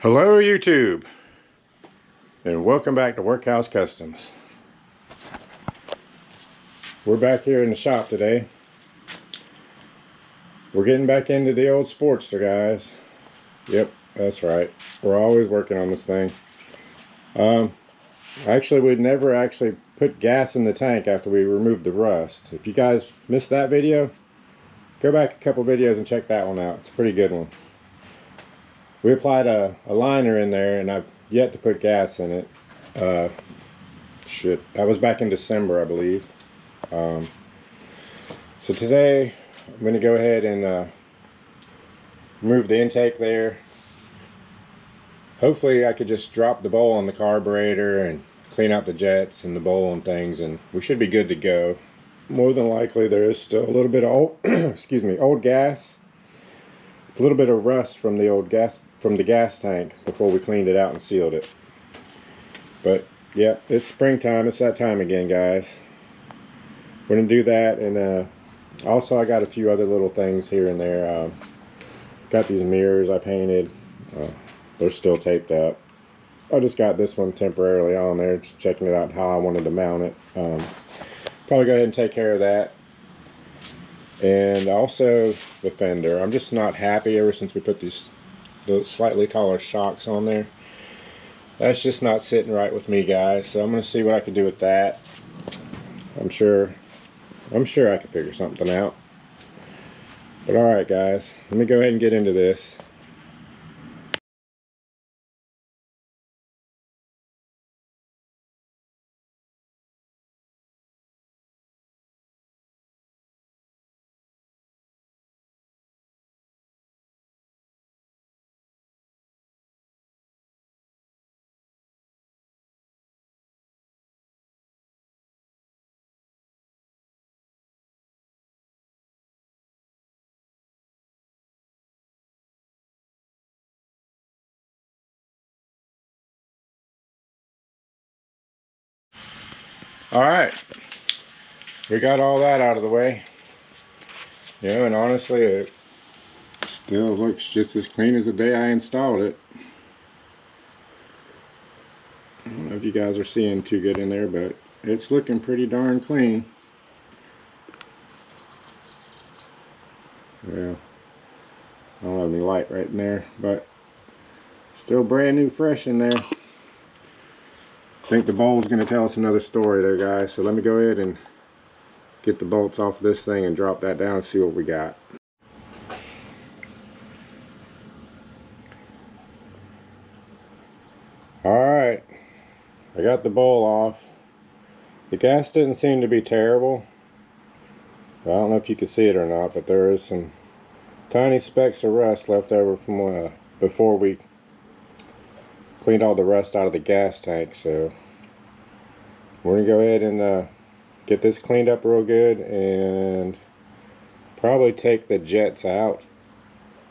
Hello YouTube, and welcome back to Workhouse Customs. We're back here in the shop today. We're getting back into the old Sportster, guys. Yep, that's right. We're always working on this thing. Actually, we'd never actually put gas in the tank after we removed the rust. If you guys missed that video, go back a couple videos and check that one out. It's a pretty good one. We applied a liner in there, and I've yet to put gas in it. That was back in December, I believe. So today, I'm going to go ahead and remove the intake there. Hopefully I could just drop the bowl on the carburetor and clean out the jets and the bowl and things, and we should be good to go. More than likely there is still a little bit of old, old gas. A little bit of rust from the old gas, from the gas tank before we cleaned it out and sealed it. But yeah, it's springtime. It's that time again, guys. We're gonna do that, and also I got a few other little things here and there. Got these mirrors I painted. They're still taped up. I just got this one temporarily on there, just checking it out how I wanted to mount it. Probably go ahead and take care of that. And also the fender. I'm just not happy ever since we put these slightly taller shocks on there. That's just not sitting right with me, guys. So I'm going to see what I can do with that. I'm sure I can figure something out. But alright, guys, let me go ahead and get into this. Alright, we got all that out of the way. You know, and honestly, it still looks just as clean as the day I installed it. I don't know if you guys are seeing too good in there, but it's looking pretty darn clean. Yeah, I don't have any light right in there, but still brand new fresh in there. I think the bowl's going to tell us another story there, guys. So let me go ahead and get the bolts off of this thing and drop that down and see what we got. Alright, I got the bowl off. The gas didn't seem to be terrible. I don't know if you can see it or not, but there is some tiny specks of rust left over from before we cleaned all the rust out of the gas tank. So we're gonna go ahead and get this cleaned up real good, and probably take the jets out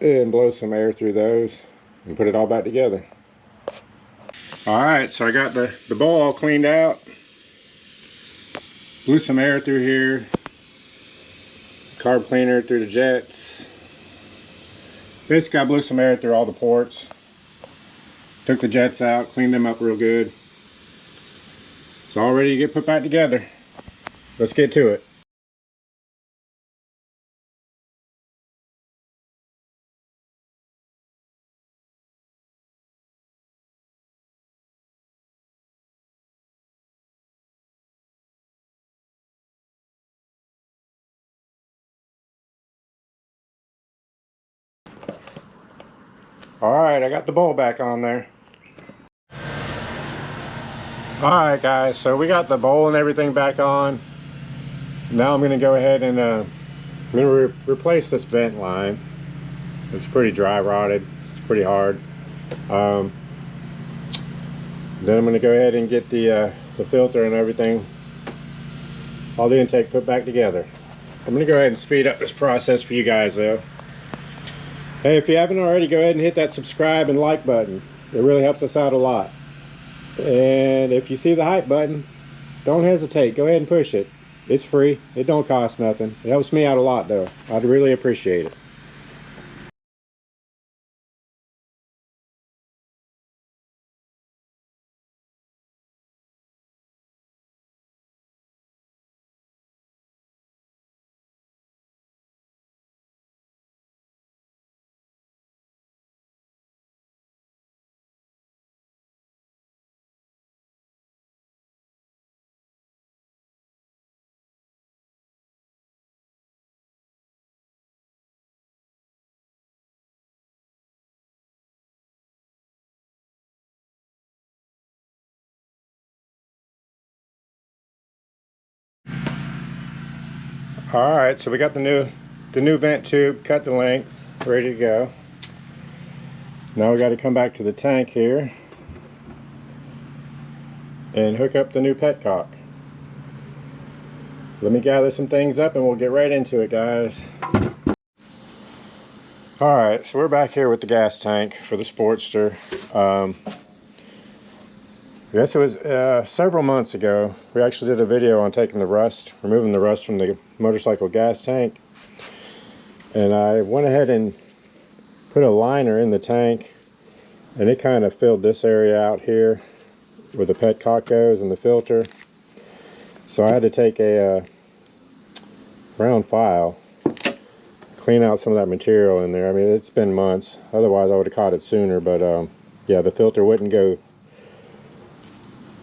and blow some air through those and put it all back together. Alright, so I got the bowl all cleaned out. Blew some air through here. Carb cleaner through the jets. Basically I blew some air through all the ports. Took the jets out, cleaned them up real good. It's all ready to get put back together. Let's get to it. Alright, I got the bowl back on there. Alright guys, so we got the bowl and everything back on. Now I'm going to go ahead and I'm going to replace this vent line. It's pretty dry rotted. It's pretty hard. Then I'm going to go ahead and get the filter and everything, all the intake put back together. I'm going to go ahead and speed up this process for you guys though. Hey, if you haven't already, go ahead and hit that subscribe and like button. It really helps us out a lot. And if you see the hype button, don't hesitate. Go ahead and push it. It's free. It don't cost nothing. It helps me out a lot though. I'd really appreciate it. Alright, so we got the new vent tube, cut the length, ready to go. Now we got to come back to the tank here and hook up the new petcock. Let me gather some things up and we'll get right into it, guys. Alright, so we're back here with the gas tank for the Sportster. I guess it was several months ago. We actually did a video on taking the rust, removing the rust from the motorcycle gas tank. And I went ahead and put a liner in the tank, and it kind of filled this area out here where the petcock goes and the filter. So I had to take a round file, clean out some of that material in there. I mean, it's been months. Otherwise, I would have caught it sooner. But yeah, the filter wouldn't go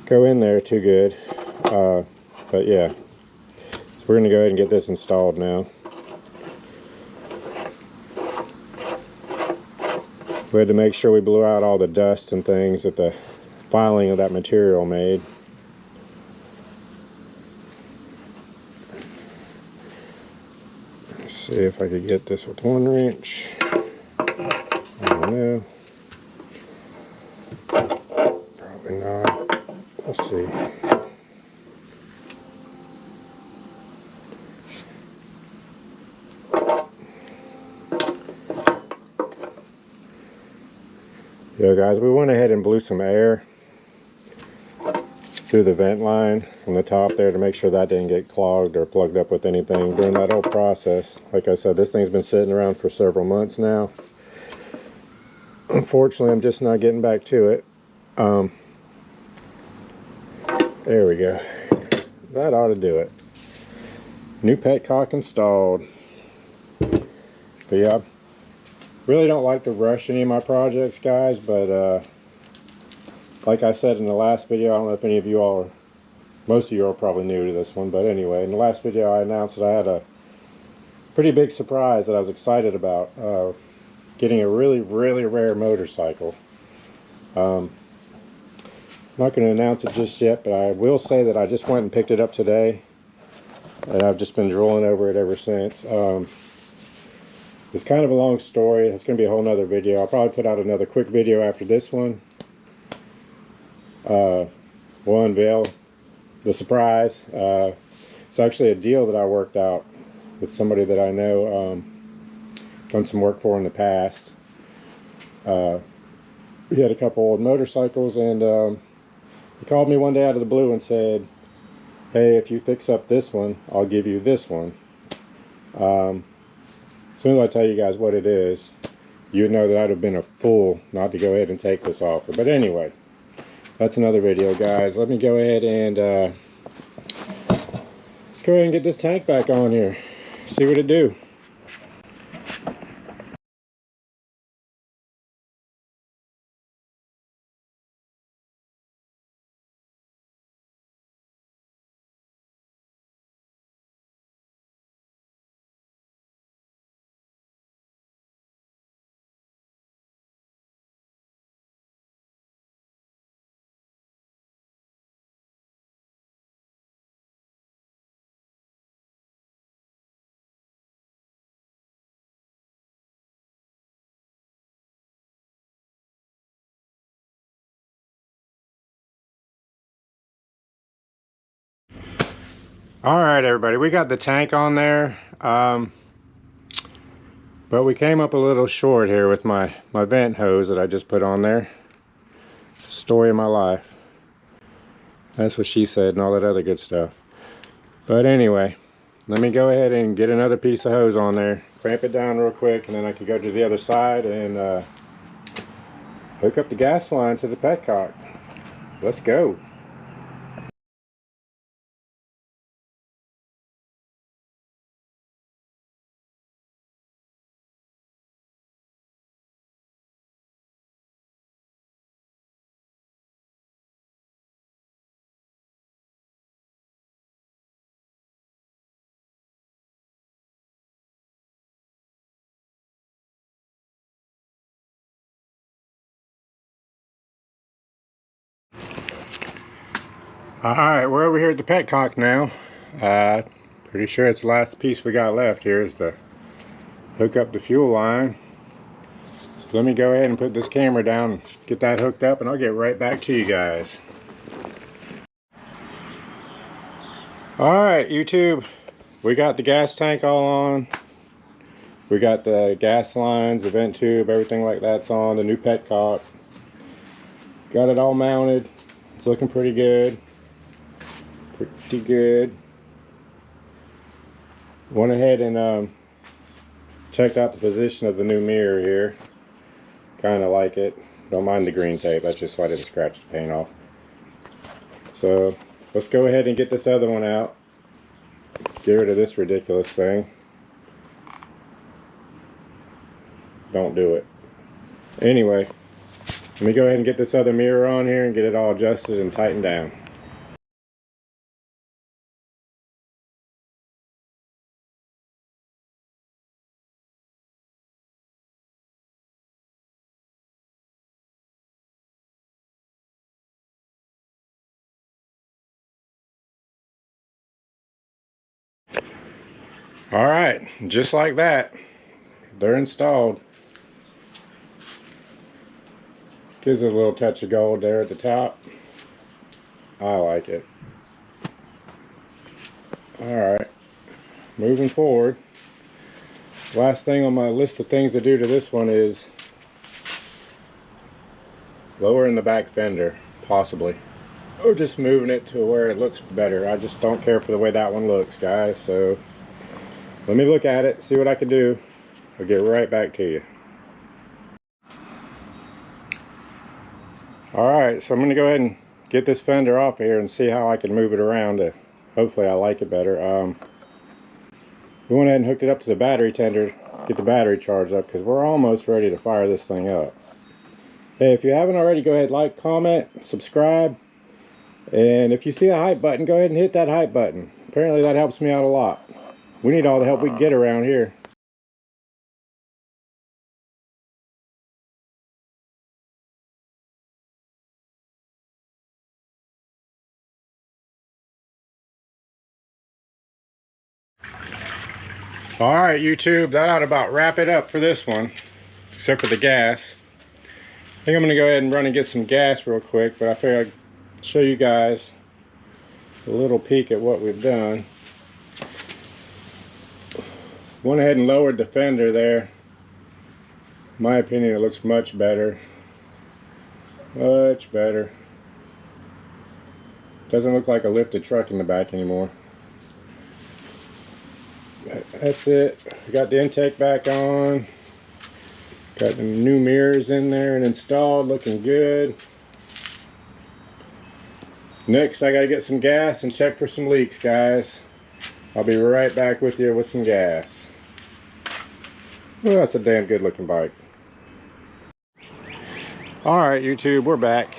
in there too good. But yeah, so we're going to go ahead and get this installed now. We had to make sure we blew out all the dust and things that the filing of that material made. Let's see if I could get this with one wrench. I don't know. Probably not. Let's see. Yeah, guys, we went ahead and blew some air through the vent line from the top there to make sure that didn't get clogged or plugged up with anything during that whole process. Like I said, this thing's been sitting around for several months now. Unfortunately, I'm just not getting back to it. There we go. That ought to do it. New petcock installed. But yeah, really don't like to rush any of my projects, guys, but like I said in the last video, I don't know if any of you all are, most of you are probably new to this one, but anyway, in the last video I announced that I had a pretty big surprise that I was excited about, getting a really rare motorcycle. I'm not going to announce it just yet, but I will say that I just went and picked it up today, and I've just been drooling over it ever since. It's kind of a long story. It's going to be a whole nother video. I'll probably put out another quick video after this one. We'll unveil the surprise. It's actually a deal that I worked out with somebody that I know, done some work for in the past. We had a couple old motorcycles, and he called me one day out of the blue and said, "Hey, if you fix up this one, I'll give you this one." As soon as I tell you guys what it is, you'd know that I'd have been a fool not to go ahead and take this offer. But anyway, that's another video, guys. Let me go ahead and let's go ahead and get this tank back on here. See what it do. Alright, everybody, we got the tank on there, but we came up a little short here with my vent hose that I just put on there. It's the story of my life. That's what she said and all that other good stuff. But anyway, let me go ahead and get another piece of hose on there, clamp it down real quick, and then I can go to the other side and hook up the gas line to the petcock. Let's go. Alright, we're over here at the petcock now. Pretty sure it's the last piece we got left here is to hook up the fuel line. So let me go ahead and put this camera down and get that hooked up, and I'll get right back to you guys. Alright, YouTube, we got the gas tank all on. We got the gas lines, the vent tube, everything like that's on, the new petcock. Got it all mounted. It's looking pretty good. Pretty good. Went ahead and checked out the position of the new mirror here. Kind of like it. Don't mind the green tape, that's just so I didn't scratch the paint off. So let's go ahead and get this other one out. Get rid of this ridiculous thing. Don't do it. Anyway, let me go ahead and get this other mirror on here and get it all adjusted and tightened down. Alright, just like that, they're installed. Gives it a little touch of gold there at the top. I like it. Alright, moving forward. Last thing on my list of things to do to this one is lowering the back fender, possibly. Or just moving it to where it looks better. I just don't care for the way that one looks, guys. So let me look at it, see what I can do. I'll get right back to you. Alright, so I'm going to go ahead and get this fender off here and see how I can move it around to hopefully I like it better. We went ahead and hooked it up to the battery tender, get the battery charged up, because we're almost ready to fire this thing up. Hey, if you haven't already, go ahead, like, comment, subscribe, and if you see a hype button, go ahead and hit that hype button. Apparently that helps me out a lot. We need all the help we can get around here. Alright, YouTube, that ought to about wrap it up for this one, except for the gas. I think I'm going to go ahead and run and get some gas real quick, but I figured I'd show you guys a little peek at what we've done. Went ahead and lowered the fender there. In my opinion, it looks much better. Much better. Doesn't look like a lifted truck in the back anymore. That's it. We got the intake back on. Got the new mirrors in there and installed, looking good. Next, I gotta get some gas and check for some leaks, guys. I'll be right back with you with some gas. Well, that's a damn good looking bike. Alright, YouTube, we're back.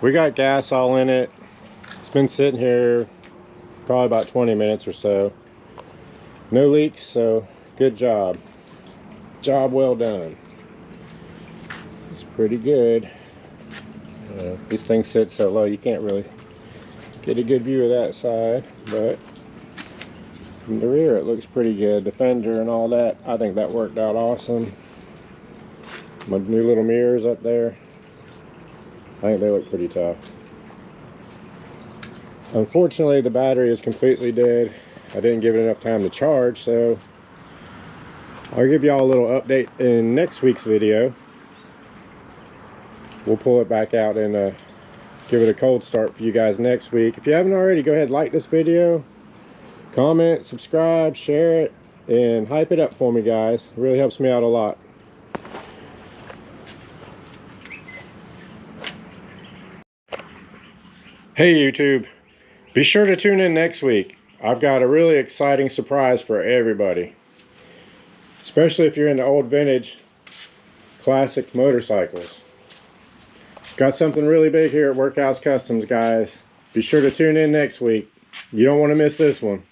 We got gas all in it. It's been sitting here probably about 20 minutes or so. No leaks, so good job. Job well done. It's pretty good. These things sit so low you can't really get a good view of that side, but from the rear it looks pretty good. The fender and all that, I think that worked out awesome. My new little mirrors up there, I think they look pretty tough. Unfortunately, the battery is completely dead. I didn't give it enough time to charge, so I'll give y'all a little update in next week's video. We'll pull it back out and give it a cold start for you guys next week. If you haven't already, go ahead and like this video, comment, subscribe, share it, and hype it up for me, guys. It really helps me out a lot. Hey YouTube, be sure to tune in next week. I've got a really exciting surprise for everybody, especially if you're into old vintage classic motorcycles. Got something really big here at Workhouse Customs, guys. Be sure to tune in next week. You don't want to miss this one.